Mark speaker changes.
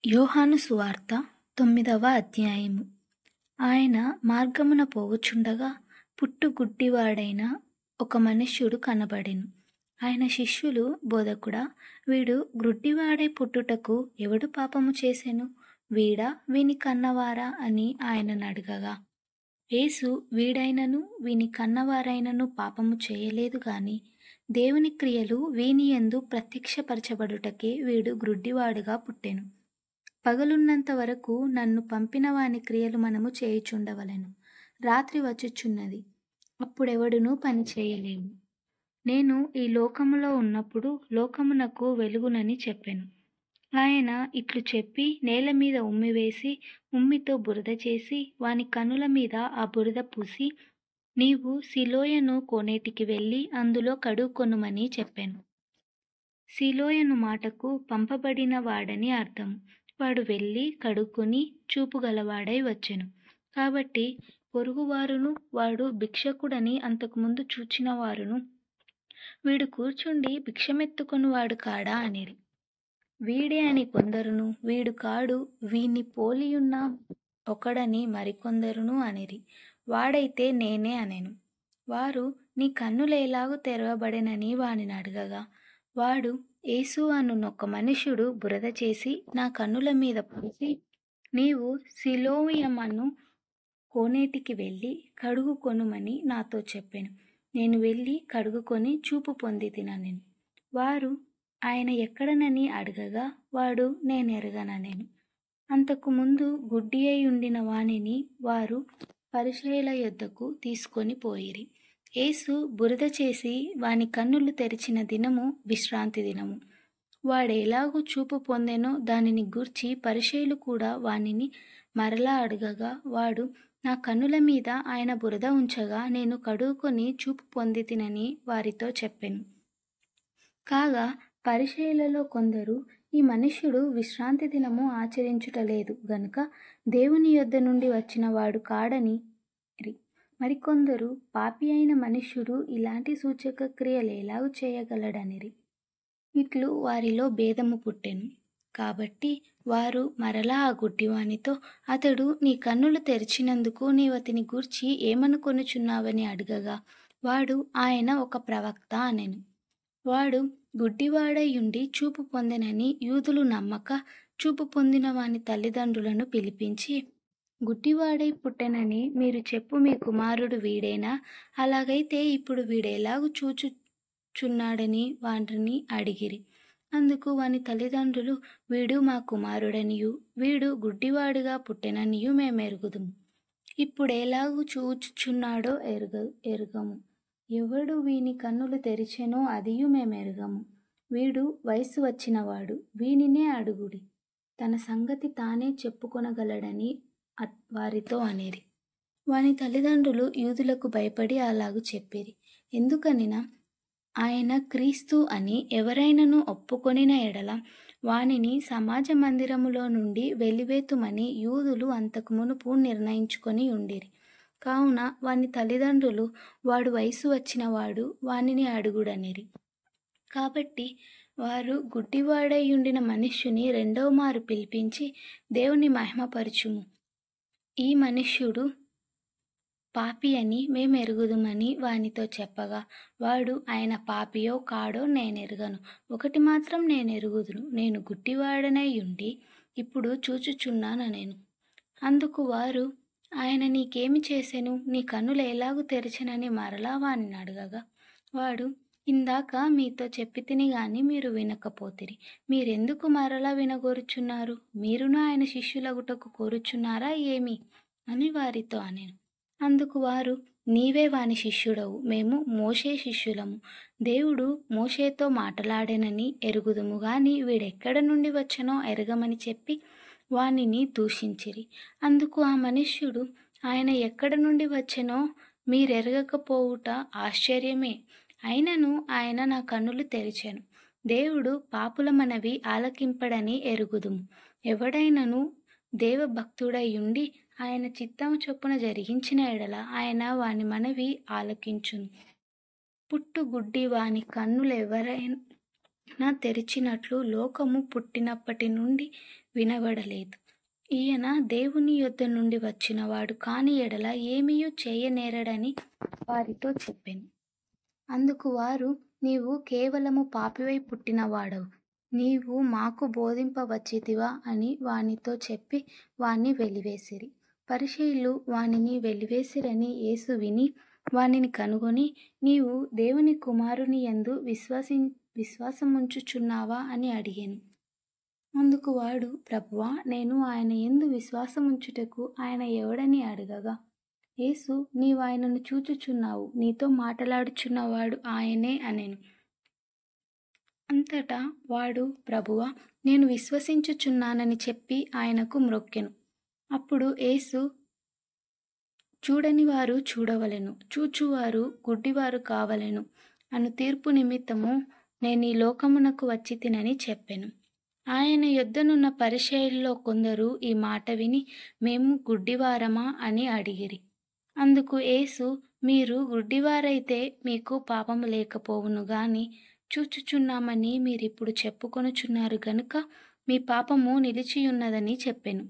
Speaker 1: యోహాను సువార్త 9వ అధ్యాయము. ఆయన మార్గమున పోవుచుండగా పుట్టుగుడ్డివాడైన ఒక మనుష్యుడు కనబడెను. ఆయన శిష్యులు, బోధకుడా, వీడు గ్రుడ్డివాడై పుట్టుటకు ఎవడు పాపము చేసెను? వీడా, వీని కన్నవారా అని ఆయననడగగా, యేసు, వీడైనను వీని కన్నవారైనను పాపము చేయలేదు గాని దేవుని క్రియలు వీనియందు ప్రత్యక్షపరచబడుటకే వీడు గ్రుడ్డివాడుగా పుట్టెను. పగలున్నంత వరకు నన్ను పంపిన వాని క్రియలు మనము చేయుచుండవలెను. రాత్రి వచ్చుచున్నది, అప్పుడెవడునూ పని చేయలేము. నేను ఈ లోకములో ఉన్నప్పుడు లోకమునకు వెలుగునని చెప్పెను. ఆయన ఇట్లు చెప్పి నేల మీద ఉమ్మివేసి ఉమ్మితో బురద చేసి వాని కనుల మీద ఆ బురద పూసి, నీవు సిలోయను కోనేటికి వెళ్ళి అందులో కడుక్కొనుమని చెప్పెను. సిలోయను మాటకు పంపబడిన వాడని అర్థం. వాడు వెళ్ళి కడుక్కొని చూపుగలవాడై వచ్చెను. కాబట్టి పొరుగువారును వాడు భిక్షకుడని అంతకుముందు చూచిన వారును, వీడు కూర్చుండి భిక్షమెత్తుకొనువాడు కాడా అనిరి. వీడే అని కొందరును, వీడు కాడు, వీని పోలియున్న ఒకడని మరికొందరును అనిరి. వాడైతే నేనే అనెను. వారు, నీ కన్నులెలాగు తెరవబడెనని వానిని అడగగా, వాడు, యేసు అనునొక మనుష్యుడు బురద చేసి నా కన్నుల మీద పూసి, నీవు సిలోయమను కోనేటికి వెళ్ళి కడుగుకొనుమని నాతో చెప్పెను. నేను వెళ్ళి కడుగుకొని చూపు పొందితినెను. వారు ఆయన ఎక్కడనని అడగగా, వాడు, నేనెరుగననెను. అంతకుముందు గుడ్డి అయి ఉండిన వానిని వారు పరిసయ్యుల యొద్దకు తీసుకొని పోయిరి. యేసు బురద చేసి వాని కన్నులు తెరిచిన దినము విశ్రాంతి దినము. వాడెలాగు చూపు పొందెనో దానిని గూర్చి పరిసయ్యులు కూడా వానిని మరలా అడగగా, వాడు, నా కన్నుల మీద ఆయన బురద ఉంచగా నేను కడుగుకొని చూపు పొందితినని వారితో చెప్పెను. కాగా పరిసయ్యులలో కొందరు, ఈ మనుష్యుడు విశ్రాంతి దినము ఆచరించుటలేదు గనుక దేవుని యొద్ద నుండి వచ్చిన వాడు కాడని. మరికొందరు, పాపి అయిన మనుష్యుడు ఇలాంటి సూచక క్రియలెలాగు చేయగలడనిరి. ఇట్లు వారిలో భేదము పుట్టెను. కాబట్టి వారు మరలా ఆ గుడ్డివానితో, అతడు నీ కన్నులు తెరిచినందుకు నీవతని గూర్చి ఏమనుకొనుచున్నావని అడగగా, వాడు, ఆయన ఒక ప్రవక్త అనెను. వాడు గుడ్డివాడయుండి చూపు పొందెనని యూదులు నమ్మక చూపు పొందిన వాని తల్లిదండ్రులను పిలిపించి, గుడ్డివాడై పుట్టెనని మీరు చెప్పు మీ కుమారుడు వీడేనా? అలాగైతే ఇప్పుడు వీడెలాగు చూచుచున్నాడని వారిని అడిగిరి. అందుకు వాని తల్లిదండ్రులు, వీడు మా కుమారుడనియు వీడు గుడ్డివాడుగా పుట్టెననియు మేమెరుగుదుము. ఇప్పుడెలాగు చూచుచున్నాడో ఎరుగము. ఎవడు వీని కన్నులు తెరిచెనో అదియు మేమెరుగము. వీడు వయసు వచ్చినవాడు, వీనినే అడుగుడి, తన సంగతి తానే చెప్పుకొనగలడని వారితో అనిరి. వాని తల్లిదండ్రులు యూదులకు భయపడి అలాగు చెప్పిరి. ఎందుకనినా, ఆయన క్రీస్తు అని ఎవరైనను ఒప్పుకొనిన ఎడల వానిని సమాజ మందిరములో నుండి వెలివేతుమని యూదులు అంతకు మునుపు నిర్ణయించుకొని ఉండిరి. కావున వాని తల్లిదండ్రులు, వాడు వయసు వచ్చినవాడు, వానిని అడుగుడనిరి. కాబట్టి వారు గుడ్డివాడయుండిన మనుష్యుని రెండవ మారు పిలిపించి, దేవుని మహిమపరచుము, ఈ మనుష్యుడు పాపి అని మేమెరుగుదుమని వానితో చెప్పగా, వాడు, ఆయన పాపియో కాడో నేనెరుగను. ఒకటి మాత్రం నేనెరుగుదును, నేను గుడ్డివాడనైయుండి ఇప్పుడు చూచుచున్నాననెను. అందుకు వారు, ఆయన నీకేమి చేసెను? నీ కన్నులు ఎలాగు తెరిచెనని మరలా వానిని అడగగా, వాడు, ఇందాక మీతో చెప్పితిని గాని మీరు వినకపోతిరి. మీరెందుకు మరలా వినగోరుచున్నారు? మీరును ఆయన శిష్యులగుటకు కోరుచున్నారా ఏమి అని వారితో అనెను. అందుకు వారు, నీవే వాని శిష్యుడవు, మేము మోషే శిష్యులము. దేవుడు మోషేతో మాటలాడెనని ఎరుగుదుము గాని వీడెక్కడ నుండి వచ్చెనో ఎరగమని చెప్పి వానిని దూషించిరి. అందుకు ఆ మనుష్యుడు, ఆయన ఎక్కడ నుండి వచ్చెనో మీరెరగకపోవుట ఆశ్చర్యమే. అయినను ఆయన నా కన్నులు తెరిచెను. దేవుడు పాపుల మనవి ఆలకింపడని ఎరుగుదుము. ఎవడైనను దేవభక్తుడైయుండి ఆయన చిత్తము చొప్పున జరిగించిన ఎడల ఆయన వాని మనవి ఆలకించును. పుట్టుగుడ్డి వాని కన్నులెవరైనా తెరిచినట్లు లోకము పుట్టినప్పటి నుండి వినబడలేదు. ఈయన దేవుని యొద్ద నుండి వచ్చినవాడు కాని ఎడల ఏమీయూ చేయనేరడని వారితో చెప్పెను. అందుకు వారు, నీవు కేవలము పాపివై పుట్టినవాడవు, నీవు మాకు బోధింపవచ్చితివా అని వానితో చెప్పి వాణ్ణి వెలివేసిరి. పరిసయ్యులు వానిని వెలివేసిరని యేసు విని వానిని కనుగొని, నీవు దేవుని కుమారుని యందు విశ్వాసముంచుచున్నావా అని అడిగెను. అందుకు వాడు, ప్రభువా, నేను ఆయన యందు విశ్వాసముంచుటకు ఆయన ఎవడని అడగగా, యేసు, నీవు ఆయనను చూచుచున్నావు, నీతో మాటలాడుచున్నవాడు ఆయనే అనెను. అంతటా వాడు, ప్రభువా, నేను విశ్వసించుచున్నానని చెప్పి ఆయనకు మ్రొక్కెను. అప్పుడు యేసు, చూడని వారు చూడవలెను, చూచువారు గుడ్డివారు కావలెను అను తీర్పు నిమిత్తము నేను ఈ లోకమునకు వచ్చితినని చెప్పెను. ఆయన యొద్దనున్న పరిసయ్యుల్లో కొందరు ఈ మాట విని, మేము గుడ్డివారమా అని అడిగిరి. అందుకు యేసు, మీరు గుడ్డివారైతే మీకు పాపము లేకపోవును గాని చూచుచున్నామని మీరిప్పుడు చెప్పుకొనుచున్నారు గనుక మీ పాపము నిలిచియున్నదని చెప్పెను.